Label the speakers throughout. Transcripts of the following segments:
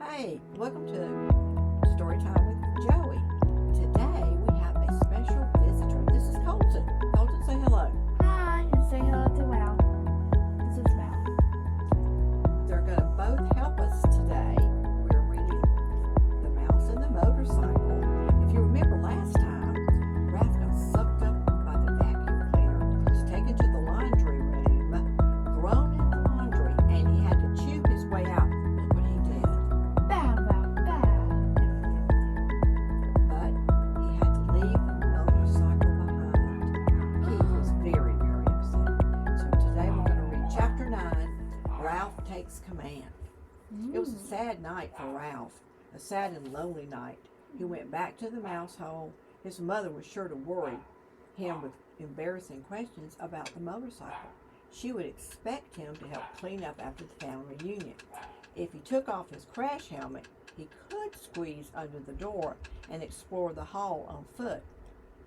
Speaker 1: Hey, welcome to Storytime with Joey. Today we have a special visitor. This is Colton. Colton, say hello.
Speaker 2: Hi, and say hello to Mel. This is Mel.
Speaker 1: They're going to both help us today. We're reading The Mouse and the Motorcycle. If you remember last time, Ralph got sucked up by the vacuum cleaner, was taken to the laundry room, thrown in the laundry, and he had to chew his way out. Look what he did.
Speaker 2: Bow, bow, bow.
Speaker 1: But he had to leave the motorcycle behind. Keith was very, very upset. So today we're going to read chapter 9, Ralph Takes Command. It was a sad night for Ralph, a sad and lonely night. He went back to the mouse hole. His mother was sure to worry him with embarrassing questions about the motorcycle. She would expect him to help clean up after the family reunion. If he took off his crash helmet, he could squeeze under the door and explore the hall on foot.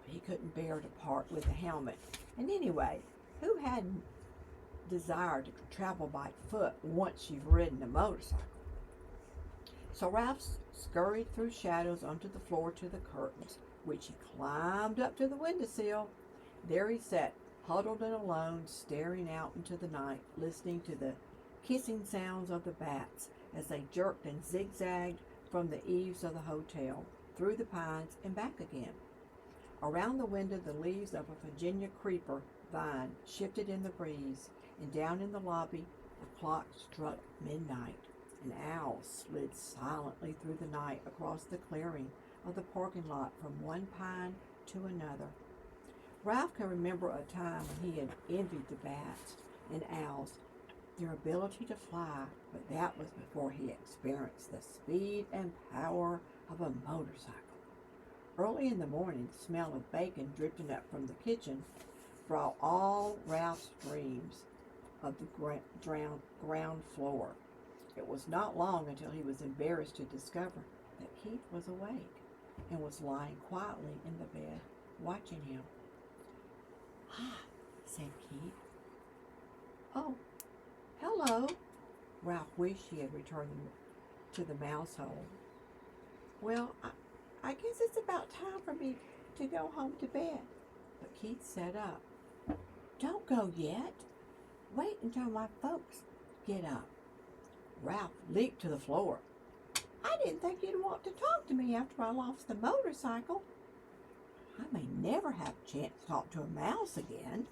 Speaker 1: But he couldn't bear to part with the helmet. And anyway, who hadn't desired to travel by foot once you've ridden a motorcycle? So Ralph scurried through shadows onto the floor to the curtains, which he climbed up to the windowsill. There he sat, huddled and alone, staring out into the night, listening to the kissing sounds of the bats as they jerked and zigzagged from the eaves of the hotel, through the pines and back again. Around the window, the leaves of a Virginia creeper vine shifted in the breeze, and down in the lobby, the clock struck midnight. An owl slid silently through the night across the clearing of the parking lot from one pine to another. Ralph can remember a time when he had envied the bats and owls their ability to fly, but that was before he experienced the speed and power of a motorcycle. Early in the morning, the smell of bacon drifting up from the kitchen brought all Ralph's dreams of the ground floor. It was not long until he was embarrassed to discover that Keith was awake and was lying quietly in the bed, watching him. "Ah," said Keith. "Oh, hello." Ralph wished he had returned to the mouse hole. "Well, I guess it's about time for me to go home to bed." But Keith sat up. "Don't go yet. Wait until my folks get up." Ralph leaped to the floor. "I didn't think you'd want to talk to me after I lost the motorcycle. I may never have a chance to talk to a mouse again."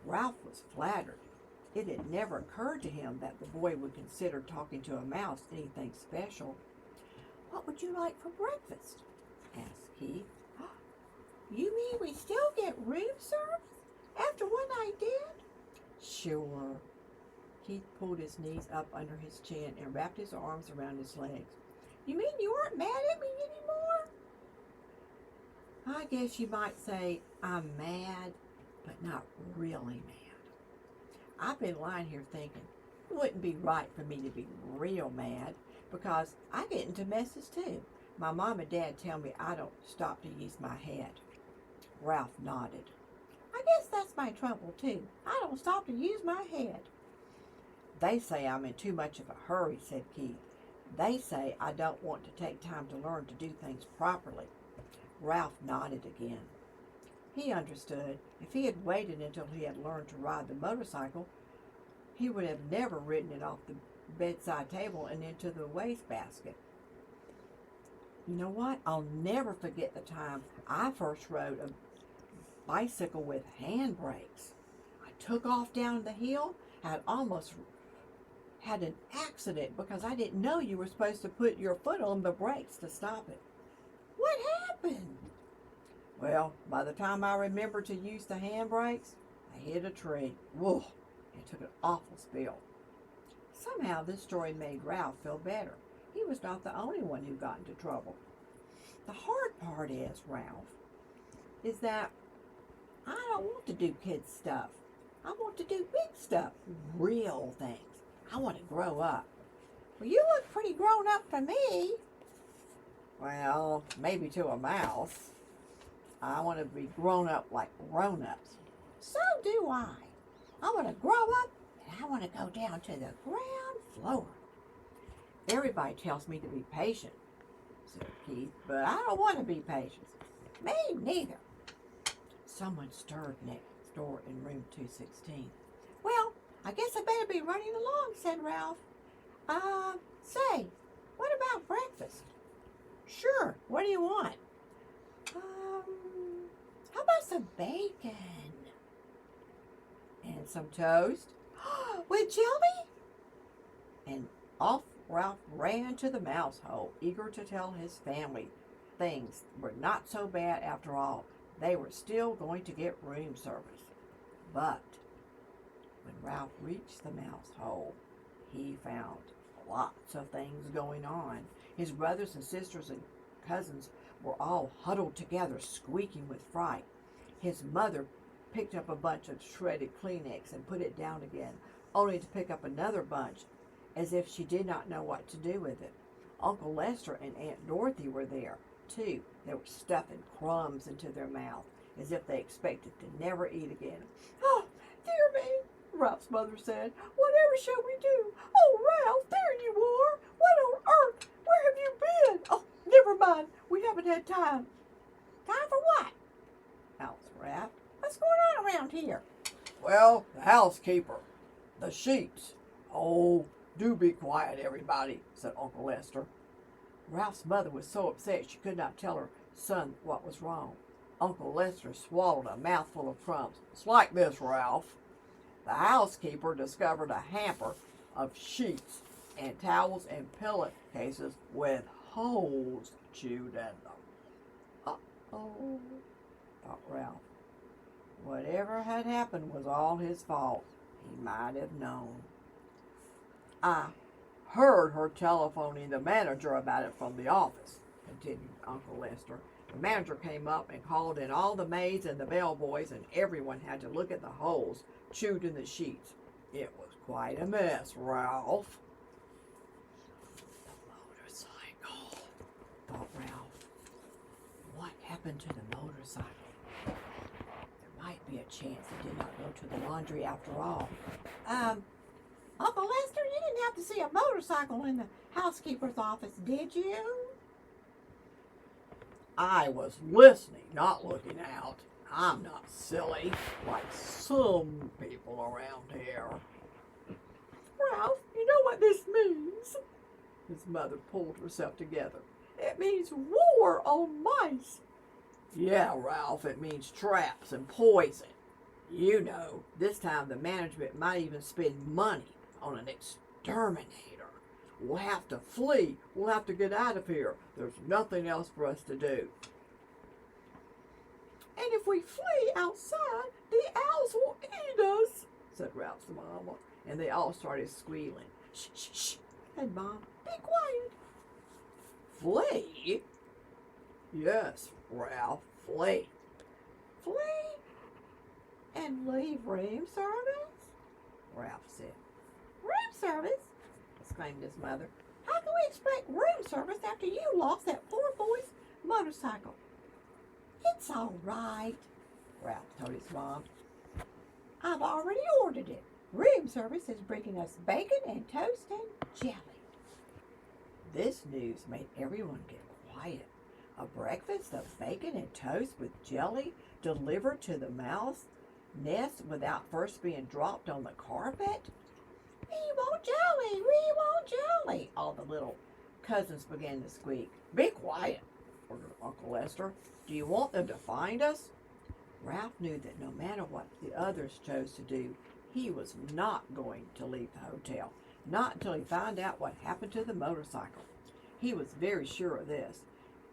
Speaker 1: Ralph was flattered. It had never occurred to him that the boy would consider talking to a mouse anything special. "What would you like for breakfast?" asked Keith. "You mean we still get room service after what I did?" "Sure." Keith pulled his knees up under his chin and wrapped his arms around his legs. "You mean you aren't mad at me anymore?" "I guess you might say I'm mad, but not really mad. I've been lying here thinking it wouldn't be right for me to be real mad, because I get into messes too. My mom and dad tell me I don't stop to use my head." Ralph nodded. "I guess that's my trouble too. I don't stop to use my head." "They say I'm in too much of a hurry," said Keith. "They say I don't want to take time to learn to do things properly." Ralph nodded again. He understood. If he had waited until he had learned to ride the motorcycle, he would have never ridden it off the bedside table and into the wastebasket. "You know what? I'll never forget the time I first rode a bicycle with handbrakes. I took off down the hill. I had almost had an accident because I didn't know you were supposed to put your foot on the brakes to stop it." "What happened?" "Well, by the time I remembered to use the handbrakes, I hit a tree. Whoa, and took an awful spill." Somehow this story made Ralph feel better. He was not the only one who got into trouble. "The hard part is, Ralph, is that I don't want to do kid stuff. I want to do big stuff, real things. I want to grow up." "Well, you look pretty grown up to me." "Well, maybe to a mouse. I want to be grown up like grown-ups." "So do I. I want to grow up and I want to go down to the ground floor." Everybody tells me to be patient, said Keith, but I don't want to be patient. Me neither. Someone stirred next door in room 216. Well, I guess I better be running along, said Ralph. Say, what about breakfast? Sure, what do you want? How about some bacon? And some toast? With jelly? And off Ralph ran to the mouse hole, eager to tell his family things were not so bad after all. They were still going to get room service. But when Ralph reached the mouse hole, he found lots of things going on. His brothers and sisters and cousins were all huddled together, squeaking with fright. His mother picked up a bunch of shredded Kleenex and put it down again, only to pick up another bunch, as if she did not know what to do with it. Uncle Lester and Aunt Dorothy were there, too. They were stuffing crumbs into their mouth, as if they expected to never eat again. Oh, dear me, Ralph's mother said. Whatever shall we do? Oh, Ralph, there you are. What on earth? Where have you been? Oh, never mind. We haven't had time. Time for what? Asked Ralph. What's going on around here? Well, the housekeeper. The sheeps. Oh, do be quiet, everybody, said Uncle Lester. Ralph's mother was so upset she could not tell her son what was wrong. Uncle Lester swallowed a mouthful of crumbs. It's like this, Ralph. The housekeeper discovered a hamper of sheets and towels and pillowcases with holes chewed in them. Uh-oh, thought Ralph. Whatever had happened was all his fault. He might have known. I heard her telephoning the manager about it from the office, continued Uncle Lester. The manager came up and called in all the maids and the bellboys, and everyone had to look at the holes chewed in the sheets. It was quite a mess, Ralph. The motorcycle, thought Ralph. What happened to the motorcycle? There might be a chance it did not go to the laundry after all. Uncle Lester, you didn't have to see a motorcycle in the housekeeper's office, did you? I was listening, not looking out. I'm not silly, like some people around here. Ralph, you know what this means? His mother pulled herself together. It means war on mice. Yeah, Ralph, it means traps and poison. You know, this time the management might even spend money on an exterminator. We'll have to flee. We'll have to get out of here. There's nothing else for us to do. And if we flee outside, the owls will eat us, said Ralph's mama. And they all started squealing. Shh, shh, shh, said Mom. Be quiet. Flee? Yes, Ralph, flee. Flee? And leave room service? Ralph said. Room service? Exclaimed his mother. How can we expect room service after you lost that poor boy's motorcycle? It's all right, Ralph told his mom. I've already ordered it. Room service is bringing us bacon and toast and jelly. This news made everyone get quiet. A breakfast of bacon and toast with jelly delivered to the mouse nest without first being dropped on the carpet? We want jelly! We want jelly! All the little cousins began to squeak. Be quiet, ordered Uncle Lester. Do you want them to find us? Ralph knew that no matter what the others chose to do, he was not going to leave the hotel, not until he found out what happened to the motorcycle. He was very sure of this,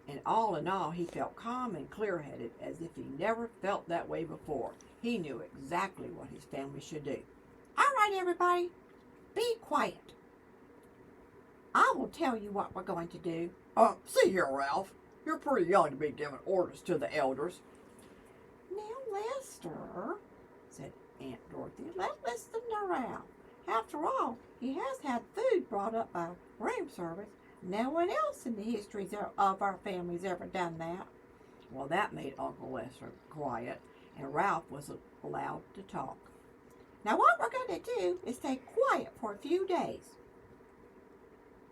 Speaker 1: and all in all, he felt calm and clear-headed as if he never felt that way before. He knew exactly what his family should do. All right, everybody, be quiet. I will tell you what we're going to do. See here, Ralph. You're pretty young to be giving orders to the elders. Now, Lester, said Aunt Dorothy, let's listen to Ralph. After all, he has had food brought up by room service. No one else in the histories of our family's ever done that. Well, that made Uncle Lester quiet, and Ralph was allowed to talk. Now, what we're going to do is stay quiet for a few days.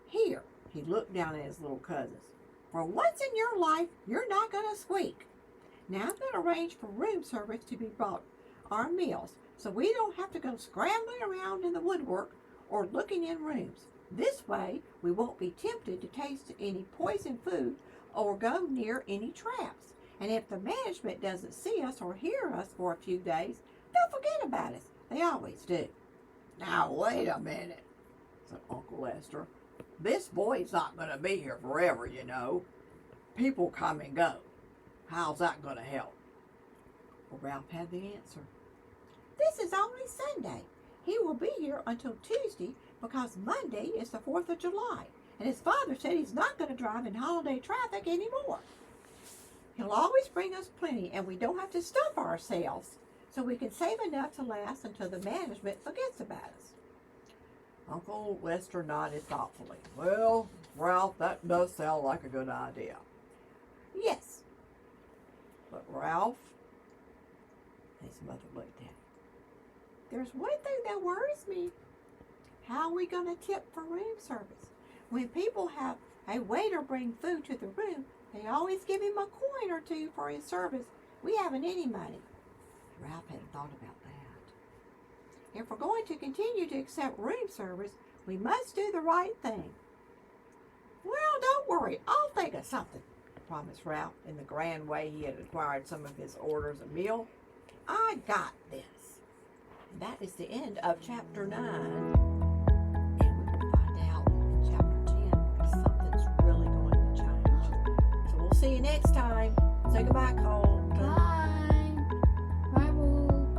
Speaker 1: Here, He looked down at his little cousins. For once in your life, you're not going to squeak. Now I'm going to arrange for room service to be brought our meals so we don't have to go scrambling around in the woodwork or looking in rooms. This way, we won't be tempted to taste any poisoned food or go near any traps. And if the management doesn't see us or hear us for a few days, they'll forget about us. They always do. Now, wait a minute, said Uncle Lester. This boy's not going to be here forever, you know. People come and go. How's that going to help? Well, Ralph had the answer. This is only Sunday. He will be here until Tuesday because Monday is the 4th of July, and his father said he's not going to drive in holiday traffic anymore. He'll always bring us plenty, and we don't have to stuff ourselves, so we can save enough to last until the management forgets about us. Uncle Lester nodded thoughtfully. Well, Ralph, that does sound like a good idea. Yes. But Ralph, his mother looked at him. There's one thing that worries me. How are we going to tip for room service? When people have a waiter bring food to the room, they always give him a coin or two for his service. We haven't any money. Ralph hadn't thought about that. If we're going to continue to accept room service, we must do the right thing. Well, don't worry. I'll think of something, promised Ralph in the grand way he had acquired some of his orders a meal. I got this. And that is the end of chapter 9. And we will find out in chapter 10 if something's really going to change. So we'll see you next time. Say goodbye, Cole.